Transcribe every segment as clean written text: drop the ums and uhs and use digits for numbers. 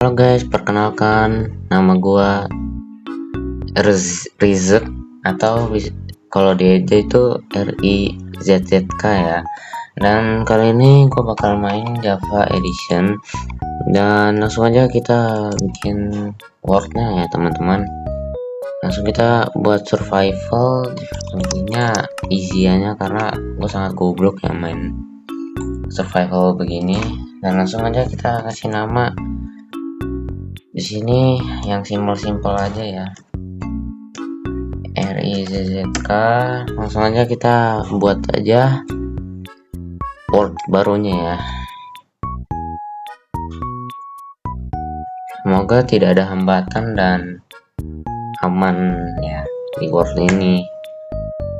Halo guys, perkenalkan nama gua Rizek atau kalau di EJ itu RIZZK ya. Dan kali ini gua bakal main Java Edition dan langsung aja kita bikin worldnya ya teman-teman. Langsung kita buat survival, difficulty-nya easy aja karena gua sangat goblok ya main survival begini. Dan langsung aja kita kasih nama di sini yang simpel-simpel aja ya, RIZZK. Langsung aja kita buat aja world barunya ya. Semoga tidak ada hambatan dan aman ya di world ini.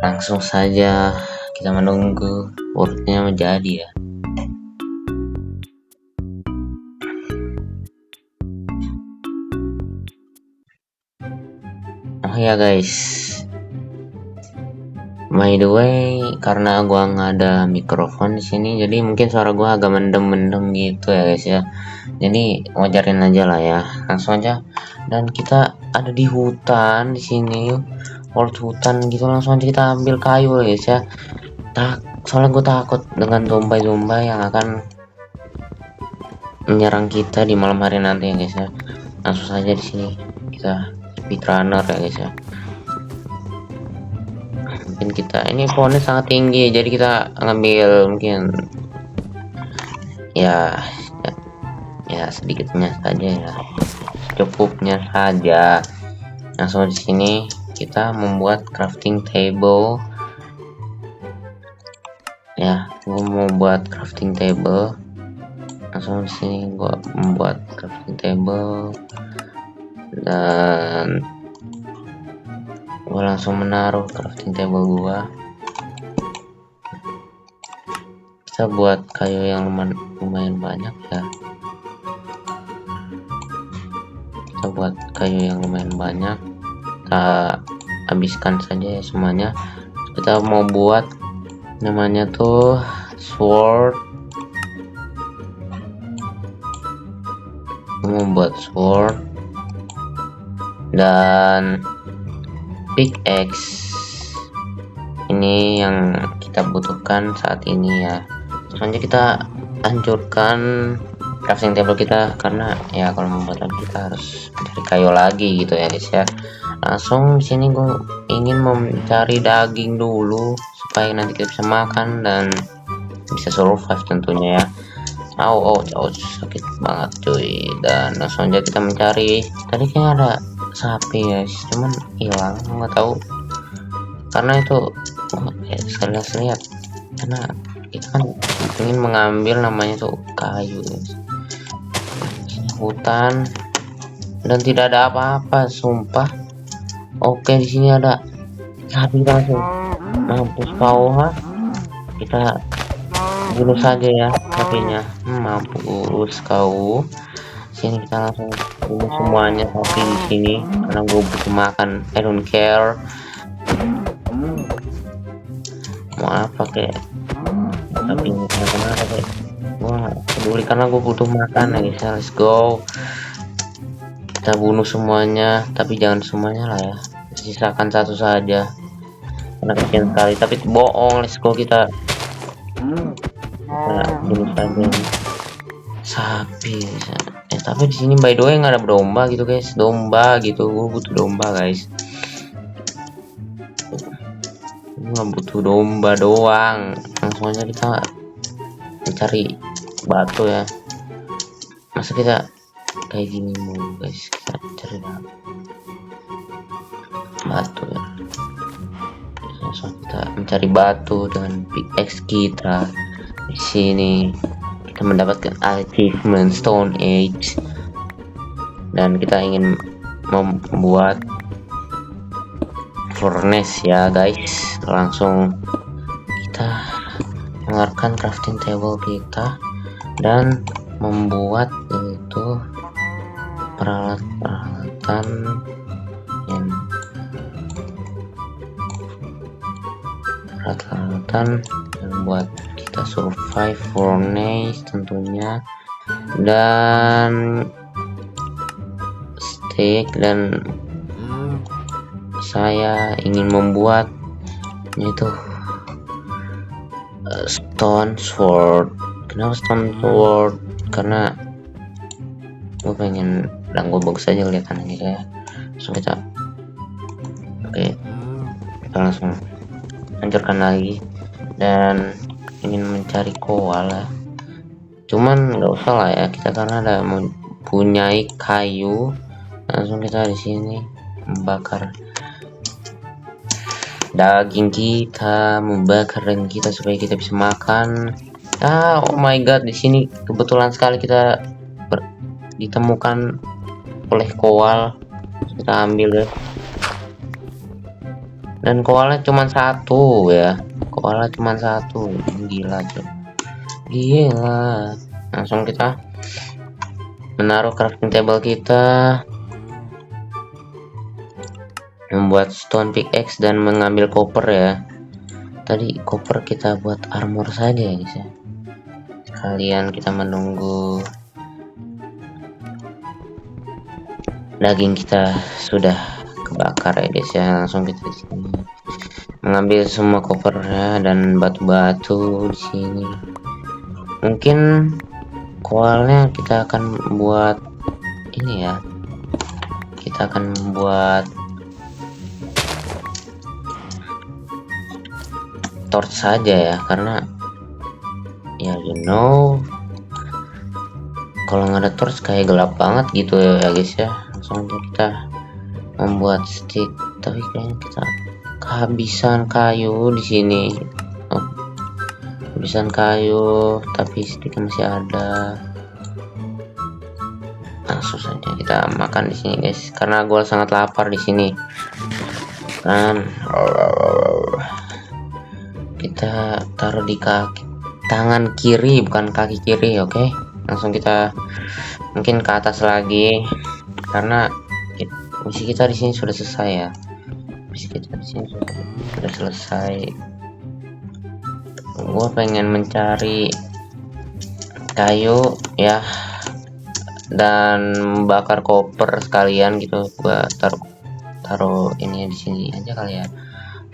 Langsung saja kita menunggu worldnya menjadi ya. Oh ya guys, by the way, karena gua nggak ada mikrofon di sini, jadi mungkin suara gua agak mendem-mendem gitu ya guys ya. Jadi wajarin aja lah ya. Langsung aja, dan kita ada di hutan di sini, world hutan gitu. Langsung aja kita ambil kayu guys ya. Soalnya gue takut dengan zombie yang akan menyerang kita di malam hari nanti ya guys ya. Langsung saja di sini kita speedrunner ya guys ya. Mungkin kita ini pohonnya sangat tinggi, jadi kita ngambil mungkin ya sedikitnya saja ya, cukupnya saja. Langsung di sini kita membuat crafting table ya. Gua mau buat crafting table. Langsung di sini gua membuat crafting table dan gua langsung menaruh crafting table gua. Kita buat kayu yang lumayan banyak ya. Kita buat kayu yang lumayan banyak, kita habiskan saja ya semuanya. Kita mau buat namanya tuh sword. Mau buat sword dan pickaxe. Ini yang kita butuhkan saat ini ya. Selanjutnya kita hancurkan crafting table kita, karena ya kalau membuat lagi kita harus mencari kayu lagi gitu ya guys ya. Langsung di sini gue ingin mencari daging dulu supaya nanti kita bisa makan dan bisa survive tentunya ya. Sakit banget cuy. Dan langsung aja kita mencari. Tadi kayaknya ada sapi guys, cuman hilang, nggak tahu karena itu sekali lihat, karena kita kan ingin mengambil namanya tuh kayu guys. Hutan dan tidak ada apa-apa sumpah. Oke, di sini ada sapi langsung. Mampus kau ha. Kita bunuh saja ya sapinya. Mampus kau. Sini kita langsung bunuh semuanya sapi di sini karena gue butuh makan. I don't care mau apa kayak sapinya kenapa kayak gua peduli, karena gue butuh makan ya guys. Let's go, kita bunuh semuanya, tapi jangan semuanya lah ya, sisakan satu saja karena kasihan sekali. Tapi bohong, let's go, kita bunuh saja sapi ya. Tapi di sini by the way nggak ada domba gitu guys, gue butuh domba guys. Nggak butuh domba doang. Langsung aja kita mencari batu ya. Masa kita kayak gini mulu guys, kita cari batu ya. Langsung kita mencari batu dengan pickaxe kita. Di sini kita mendapatkan achievement Stone Age dan kita ingin membuat furnace ya guys. Langsung kita mengeluarkan crafting table kita dan membuat itu peralatan yang buat kita survive furnace tentunya. Dan stick dan saya ingin membuat itu stone sword. Kenapa stone sword? Karena gue pengen dan gue bagus aja kelihatannya ya. Langsung kita kita langsung hancurkan lagi dan ingin mencari koal ya. Cuman nggak usah lah ya kita karena ada mempunyai kayu. Langsung kita di sini membakar daging kita, supaya kita bisa makan. Oh my god, di sini kebetulan sekali kita ditemukan oleh koal. Kita ambil ya. Dan koalnya cuma satu ya. Koalnya cuma satu. Gila cuy. Gila. Langsung kita menaruh crafting table kita, membuat stone pickaxe dan mengambil copper ya. Tadi copper kita buat armor saja ya guys ya. Kalian kita menunggu daging kita sudah kebakar ya guys ya. Langsung kita di sini mengambil semua copper ya dan batu-batu di sini. Mungkin koalnya kita akan buat ini ya. Kita akan membuat torch saja ya, karena ya kalau nggak ada torch kayak gelap banget gitu ya guys ya. Langsung kita membuat stick, tapi kayaknya kita kehabisan kayu di sini. Kehabisan kayu, tapi sticknya masih ada. Langsung saja kita makan di sini guys, karena gue sangat lapar di sini kan. Kita taruh di tangan kiri, bukan kaki kiri, oke? Langsung kita mungkin ke atas lagi, karena misi kita di sini sudah selesai ya. Misi kita di sini sudah selesai. Gue pengen mencari kayu ya dan bakar koper sekalian gitu. Gua taruh ini di sini aja kali ya.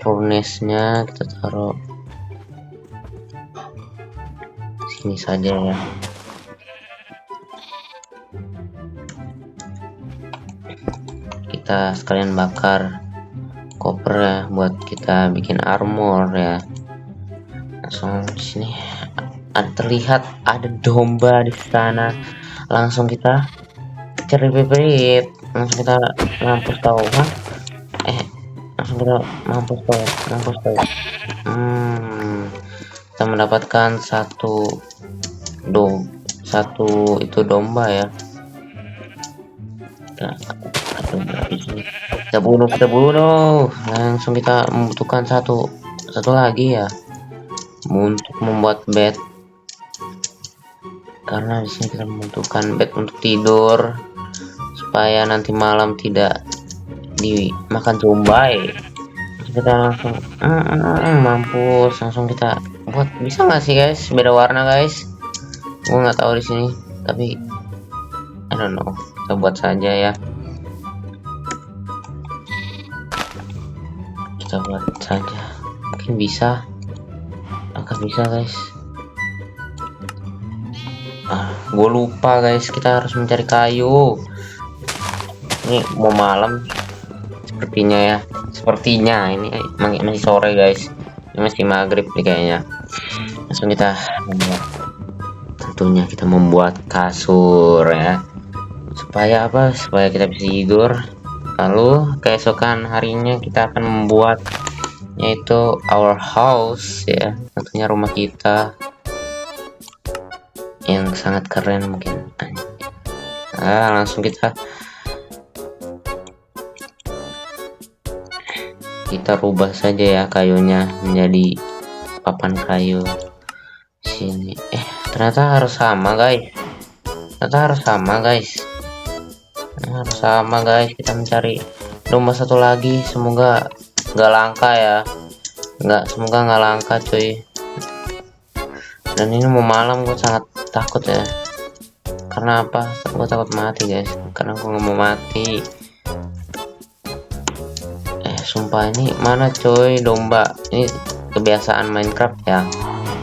Furnace-nya kita taruh sini saja ya. Kita sekalian bakar koper ya buat kita bikin armor ya. Langsung di sini terlihat ada domba di sana. Langsung kita cerit, langsung kita mampus tahu kan? Langsung kita mampus tahu. Kita mendapatkan satu itu domba ya. Kita bunuh. Langsung kita membutuhkan satu lagi ya untuk membuat bed, karena di sini kita membutuhkan bed untuk tidur supaya nanti malam tidak dimakan zombi. Kita langsung mampus. Langsung kita buat, bisa nggak sih guys beda warna guys? Gue nggak tahu di sini, tapi I don't know. Kita buat saja ya. Kita buat saja. Mungkin bisa. Akan bisa guys. Gue lupa guys. Kita harus mencari kayu. Ini mau malam sepertinya ya. Ini masih sore guys. Ini masih maghrib nih kayaknya. Langsung kita membuat, tentunya kita membuat kasur ya. Supaya apa? Supaya kita bisa tidur. Lalu keesokan harinya kita akan membuat yaitu our house ya, tentunya rumah kita yang sangat keren mungkin. Langsung kita rubah saja ya kayunya menjadi papan kayu sini. Ternyata harus sama guys. Kita mencari domba satu lagi. Semoga nggak langka ya. Semoga nggak langka cuy. Dan ini mau malam, gue sangat takut ya, Karena apa? Gue takut mati guys, karena gue nggak mau mati. Sumpah ini mana coy domba, ini kebiasaan Minecraft ya.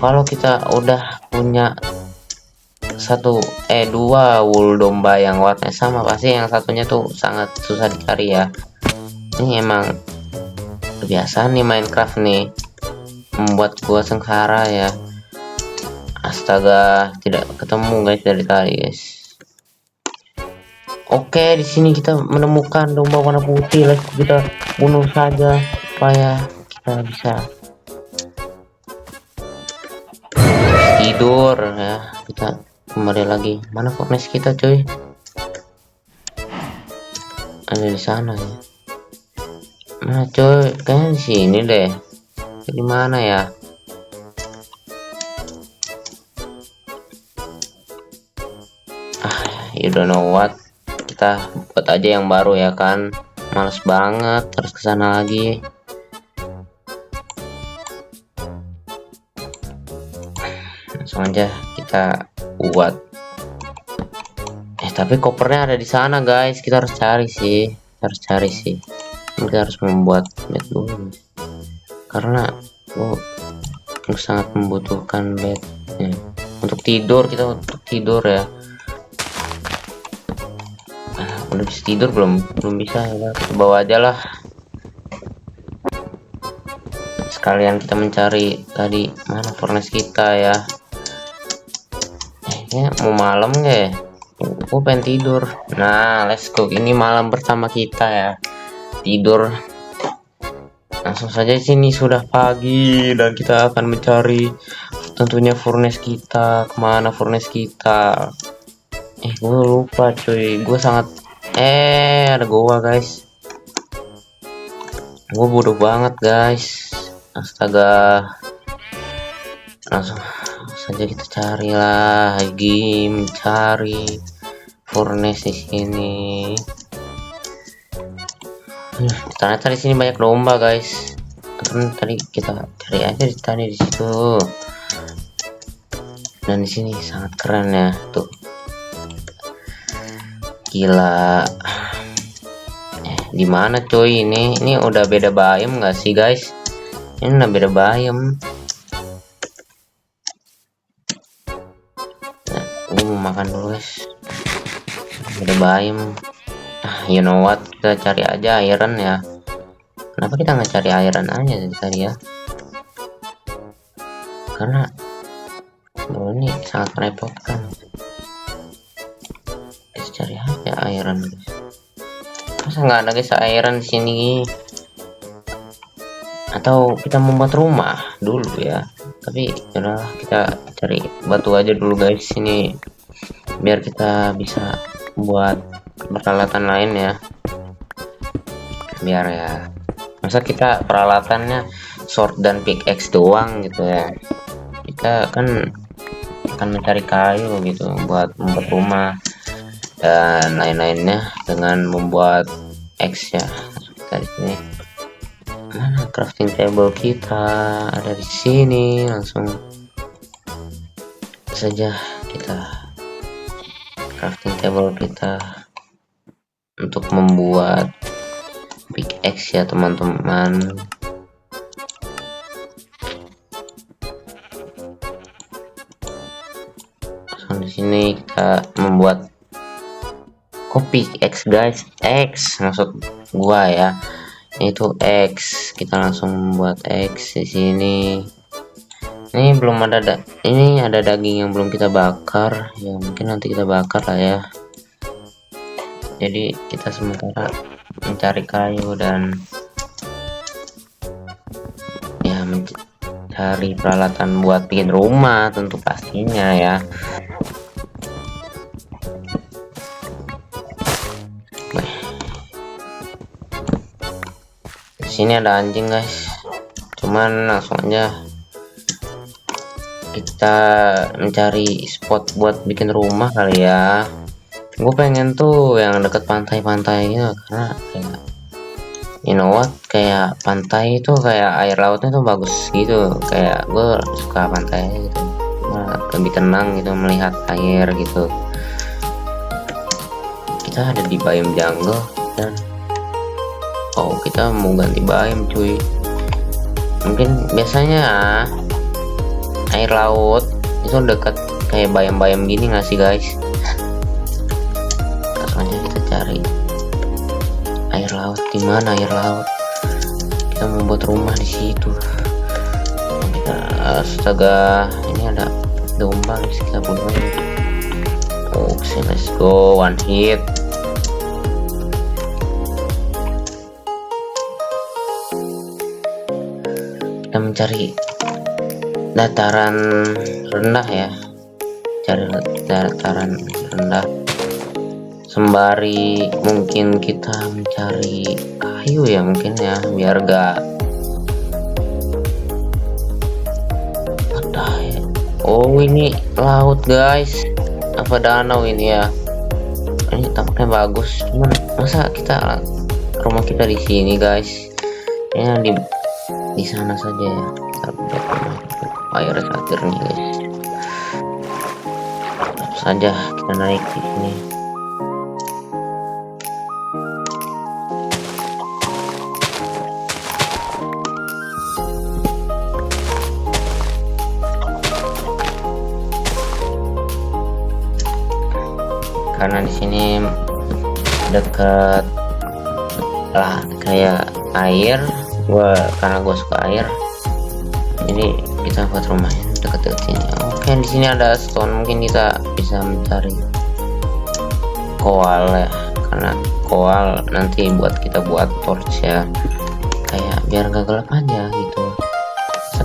Kalau kita udah punya dua wool domba yang warnanya sama, pasti yang satunya tuh sangat susah dicari ya. Ini emang kebiasaan nih Minecraft nih, membuat gua sengsara ya. Astaga, tidak ketemu guys dari tadi guys. Oke, di sini kita menemukan domba warna putih. Let's kita bunuh saja supaya kita bisa tidur ya. Kita kembali lagi. Mana furnace kita coy? Ada di sana ya. Nah coy, kayaknya di sini deh. Di mana ya? You don't know what. Kita buat aja yang baru ya kan. Males banget terus kesana lagi. Langsung aja kita buat. Tapi kopernya ada di sana guys. Kita harus cari sih. Kita harus membuat bed dulu. Karena gue sangat membutuhkan bed ya. Untuk tidur, kita untuk tidur ya. Udah bisa tidur belum bisa ya, kita bawa aja lah sekalian kita mencari tadi mana furnace kita ya. Ya mau malam nggak ya, gue pengen tidur. Nah let's go, ini malam pertama kita ya tidur. Langsung saja sini sudah pagi dan kita akan mencari tentunya furnace kita. Kemana furnace kita? Gue lupa cuy, gue sangat ada goa guys. Gue bodoh banget guys. Astaga. Langsung saja kita carilah lagi, mencari furnace di sini. Ternyata di sini banyak domba guys. Tadi kita cari aja di situ. Dan di sini sangat keren ya tuh. Gila. Di mana coy ini? Ini udah beda biome nggak sih guys? Ini udah beda biome. Gue mau makan dulu guys. Beda biome. You know what? Kita cari aja iron ya. Kenapa kita nggak cari iron aja tadi ya? Karena ini sangat merepotkan. Cari aja iron guys. Masa nggak ada guys iron di sini? Atau kita membuat rumah dulu ya. Tapi udahlah, kita cari batu aja dulu guys sini biar kita bisa buat peralatan lain ya. Biar ya, masa kita peralatannya sword dan pickaxe doang gitu ya. Kita kan akan mencari kayu gitu buat membuat rumah dan lain-lainnya dengan membuat X ya. Kita di sini. Mana crafting table kita? Ada di sini. Langsung saja kita crafting table kita untuk membuat pickaxe ya teman-teman. Langsung di sini kita membuat copy X guys, X maksud gua ya, itu X. Kita langsung membuat X di sini. Ini belum ada ini ada daging yang belum kita bakar ya, mungkin nanti kita bakar lah ya. Jadi kita sementara mencari kayu dan ya mencari peralatan buat bikin rumah tentu pastinya ya. Sini ada anjing guys, cuman langsung aja kita mencari spot buat bikin rumah kali ya. Gue pengen tuh yang deket pantai-pantai gitu, karena kayak you know what, kayak pantai itu kayak air lautnya tuh bagus gitu. Kayak gue suka pantai gitu, lebih tenang gitu melihat air gitu. kita ada di biome jungle dan kita mau ganti biome cuy. Mungkin biasanya air laut itu dekat kayak biome gini nggak sih guys? Langsung aja kita cari air laut. Di mana air laut? Kita mau buat rumah di situ. Kita astaga, ini ada domba guys, kita bunuh. Oke, let's go, one hit. Kita mencari dataran rendah ya, cari dataran rendah sembari mungkin kita mencari kayu ya, mungkin ya, biar gak ada ya. Oh ini laut guys, apa danau ini ya? Ini tampaknya bagus, cuman masa kita rumah kita di sini guys? Ya di sana saja ya. Kita buat rumah air satir nih guys. Langsung saja kita naik di sini. Karena di sini dekat lah kayak air, karena gue suka air, jadi kita buat rumahnya dekat-dekat sini. Oke, di sini ada stone, mungkin kita bisa mencari koal ya, karena koal nanti kita buat torch ya, kayak biar gak gelap aja gitu. So,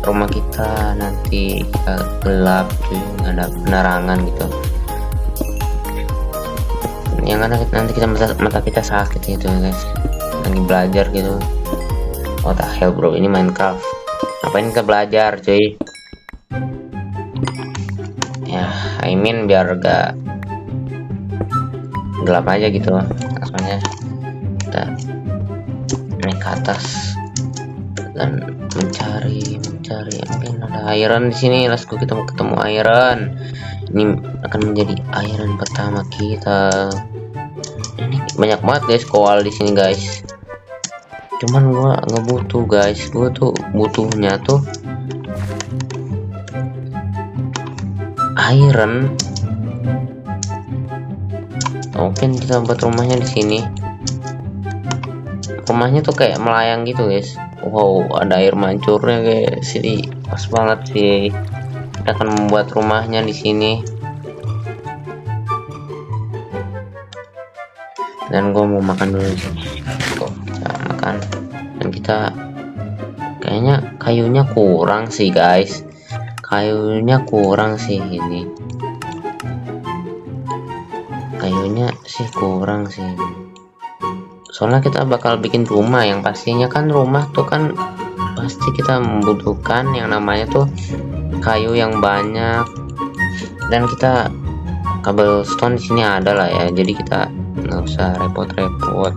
rumah kita nanti gelap cuy, nggak ada penerangan gitu. Yang ada nanti mata kita sakit gitu guys, lagi belajar gitu. What the hell bro, ini Minecraft, ngapain kita belajar cuy ya? I mean biar gak gelap aja gitu. Langsungnya kita naik ke atas dan mencari mungkin ada iron di sini. Let's go, kita mau ketemu iron. Ini akan menjadi iron pertama kita. Ini banyak banget guys koal di sini guys, cuman gua nggak butuh guys. Gua tuh butuhnya tuh iron. Mungkin kita buat rumahnya di sini. Rumahnya tuh kayak melayang gitu guys. Wow, ada air mancurnya guys. Jadi pas banget sih. Kita akan membuat rumahnya di sini. Dan gue mau makan dulu sih. Kita makan. Dan kita kayaknya kayunya kurang sih guys. Kayunya kurang sih ini. Kayunya sih kurang sih. Soalnya kita bakal bikin rumah, yang pastinya kan rumah tuh kan pasti kita membutuhkan yang namanya tuh kayu yang banyak. Dan kita cobblestone di sini ada lah ya, jadi kita nggak usah repot-repot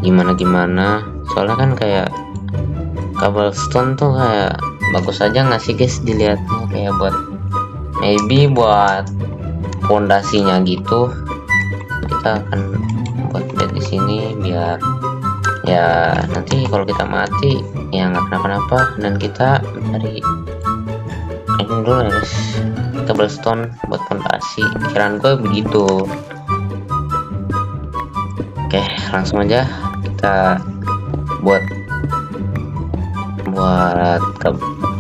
gimana. Soalnya kan kayak cobblestone tuh kayak bagus aja nggak sih guys dilihatnya, kayak buat maybe buat fondasinya gitu. Kita akan buat bed di sini biar ya nanti kalau kita mati ya nggak kenapa-napa. Dan kita mencari ini dulu ya guys, cobblestone buat fondasi. Kiraan gue begitu. Oke, langsung aja kita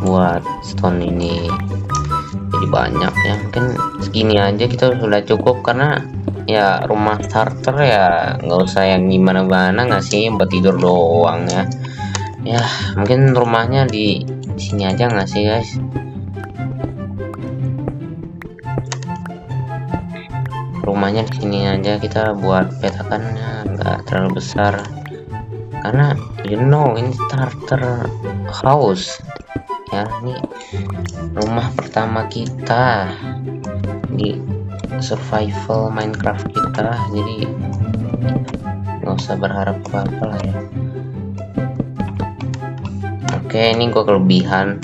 buat stone ini jadi banyak ya. Mungkin segini aja kita sudah cukup, karena ya rumah starter ya nggak usah yang gimana-gimana nggak sih, buat tidur doang ya. Ya mungkin rumahnya di sini aja nggak sih guys. Rumahnya di sini aja kita buat petakannya nggak terlalu besar, karena you know ini starter house ya. Ini rumah pertama kita di survival Minecraft kita, jadi nggak usah berharap apa-apa lah ya. Oke, ini gua kelebihan.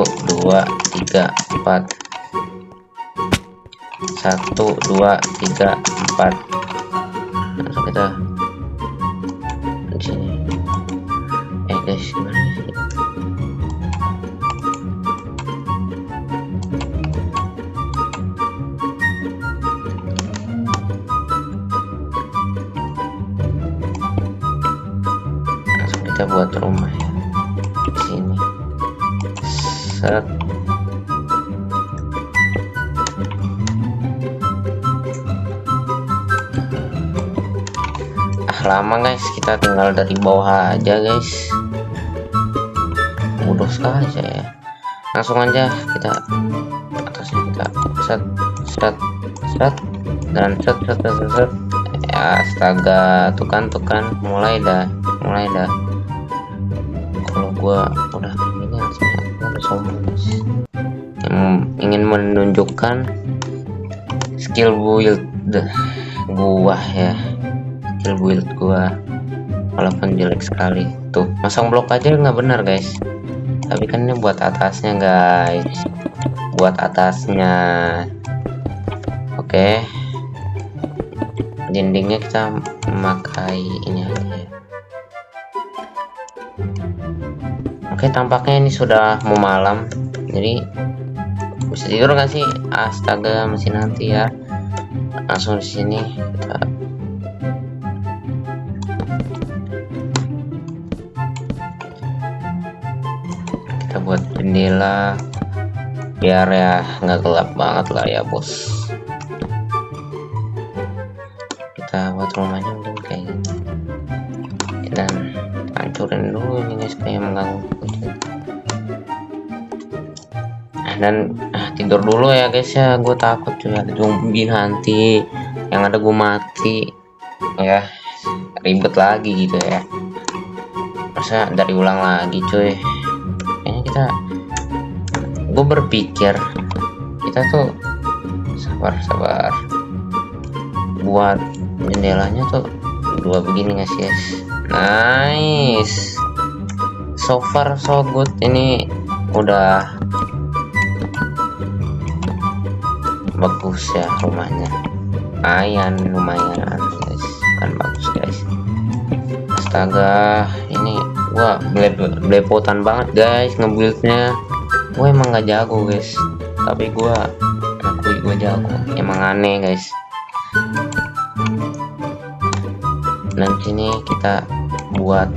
2 3 4 1 2 3 4. Langsung kita di sini. Guys, gimana sih? Langsung kita buat rumah ya di sini. Set. Lama guys, kita tinggal dari bawah aja guys, mudah sekali saya. Langsung aja kita atasnya, kita set set set dan set set set set. Ya astaga, tuh kan mulai dah. Kalau gua udah ini langsung udah sombong guys, yang ingin menunjukkan skill build gua ya, skill build gua walaupun jelek sekali. Tuh masang blok aja nggak benar guys, tapi kan ini buat atasnya guys, buat atasnya. Oke, dindingnya kita memakai ini aja ya. Oke, tampaknya ini sudah mau malam, jadi bisa tidur nggak sih? Astaga, masih nanti ya. Langsung di sini kita buat jendela biar ya nggak gelap banget lah ya bos. Kita buat rumahnya mungkin kayak gini dan hancurin dulu ini guys, kayak mengganggu. Dan tidur dulu ya guys ya, gue takut cuy ada zombie nanti, yang ada gue mati ya, ribet lagi gitu ya, masa dari ulang lagi cuy. Kayaknya gue berpikir kita tuh sabar buat jendelanya tuh 2 begini guys. Nice, so far so good. Ini udah bagus ya rumahnya, lumayan guys, kan bagus guys. Astaga, ini gua belepotan banget guys ngebuildnya. Gua emang nggak jago guys, tapi gua akui gua jago, emang aneh guys. Dan sini kita buat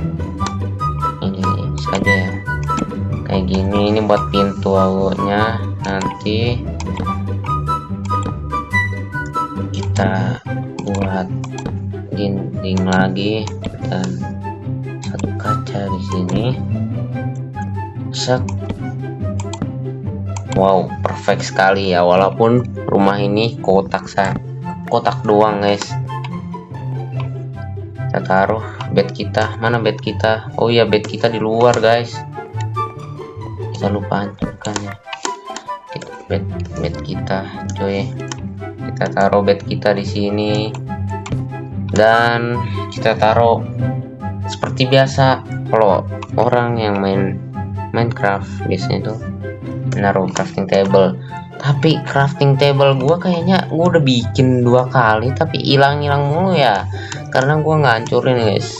ini saja ya, kayak gini. Ini buat pintu awalnya, nanti kita buat dinding lagi dan satu kaca di sini. Set. Wow, perfect sekali ya, walaupun rumah ini kotak doang guys. Kita taruh bed kita, mana bed kita? Oh iya, bed kita di luar guys, kita lupa hancurkan ya bed kita coy. Kita taruh bed kita di sini dan kita taruh seperti biasa kalau orang yang main Minecraft biasanya tuh naruh crafting table. Tapi crafting table gua kayaknya gua udah bikin 2 kali tapi hilang mulu ya, karena gua nggak hancurin guys.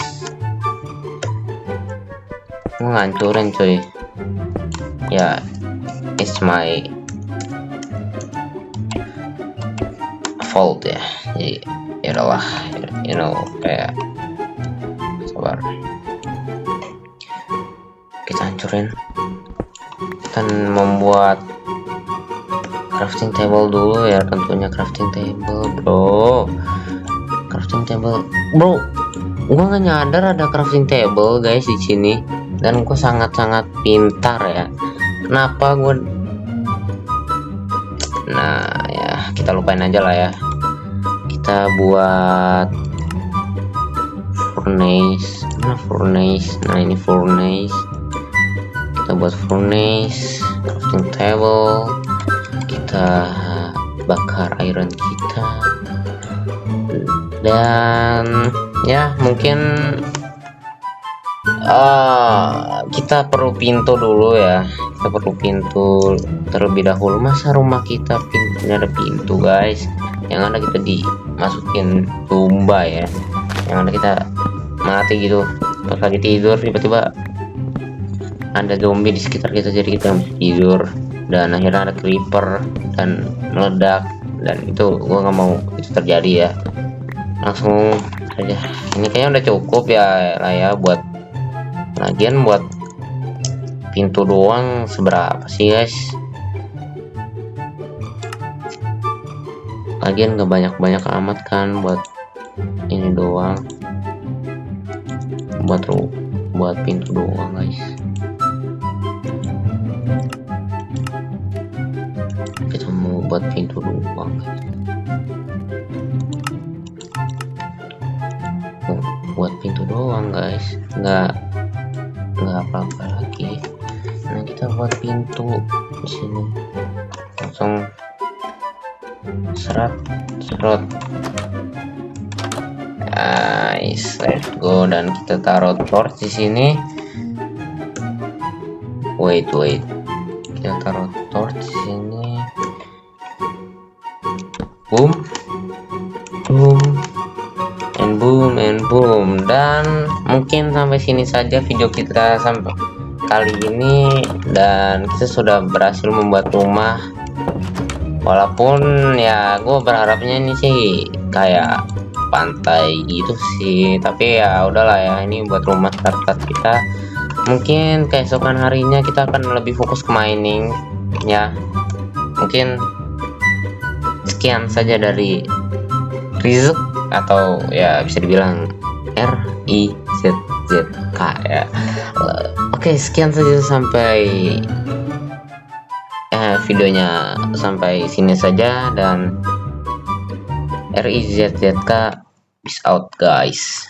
Gua ngancurin cuy ya, it's my fault ya. Jadi ya udahlah, you know, kayak sabar, kita hancurin dan membuat crafting table dulu ya, tentunya crafting table bro. Gua nggak nyadar ada crafting table guys di sini, dan gua sangat pintar ya. Kenapa gua? Nah ya, kita lupain aja lah ya. Kita buat furnace. mana furnace. Nah ini furnace, kita buat furnace, crafting table, kita bakar iron kita, dan ya mungkin kita perlu pintu dulu ya. Kita perlu pintu terlebih dahulu. Masa rumah kita pintunya ada pintu guys? Yang ada kita dimasukin tumba ya, yang ada kita mati gitu pas lagi tidur, tiba-tiba ada zombie di sekitar kita, jadi kita tidur dan akhirnya ada creeper dan meledak, dan itu gua nggak mau itu terjadi ya. Langsung aja, ini kayaknya udah cukup ya lah ya buat, lagian buat pintu doang seberapa sih guys, lagian nggak banyak amat kan buat ini doang, buat pintu doang guys. Kita mau buat pintu doang guys. Buat pintu doang guys, nggak apa-apa lagi. Nah kita buat pintu di sini langsung serot. Nice, let's go. Dan kita taruh torch di sini. Wait, kita taruh torch di sini. Boom, and boom. Dan mungkin sampai sini saja video kita sampai kali ini, dan kita sudah berhasil membuat rumah. Walaupun ya gue berharapnya ini sih kayak pantai gitu sih, tapi ya udahlah ya, ini buat rumah start kita. Mungkin keesokan harinya kita akan lebih fokus ke mining ya. Mungkin sekian saja dari Rizk, atau ya bisa dibilang RIZZK ya. Oke, sekian saja sampai videonya sampai sini saja, dan RIZZK peace out guys.